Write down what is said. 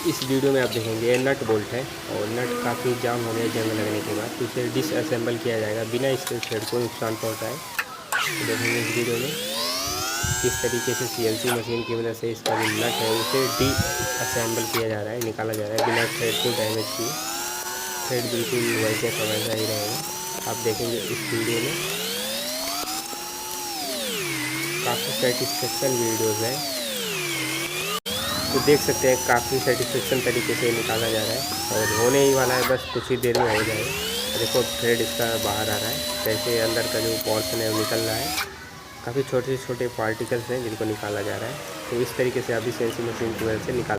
इस वीडियो में आप देखेंगे ये नट बोल्ट है और नट काफ़ी जाम होने जंग लगने के बाद तो इसे डिसअसेंबल किया जाएगा बिना इसके थ्रेड को नुकसान पहुंचाए। तो देखेंगे इस वीडियो में किस तरीके से सीएनसी मशीन की मदद से इसका जो नट है उसे डिसअसेंबल किया जा रहा है, निकाला जा रहा है बिना थ्रेड को डैमेज किए। थ्रेड बिल्कुल वैसे का वैसा ही रहेगा। आप देखेंगे इस वीडियो में काफ़ी सेटिस्फेक्शन वीडियोज़ है, तो देख सकते हैं काफ़ी सेटिस्फेक्शन तरीके से निकाला जा रहा है और होने ही वाला है, बस कुछ ही देर में हो जाएगा। देखो थ्रेड इसका बाहर आ रहा है, कैसे अंदर का जो पोर्शन है वो निकल रहा है। काफ़ी छोटे छोटे पार्टिकल्स हैं जिनको निकाला जा रहा है। तो इस तरीके से अभी सीएनसी मशीन की वजह से निकाल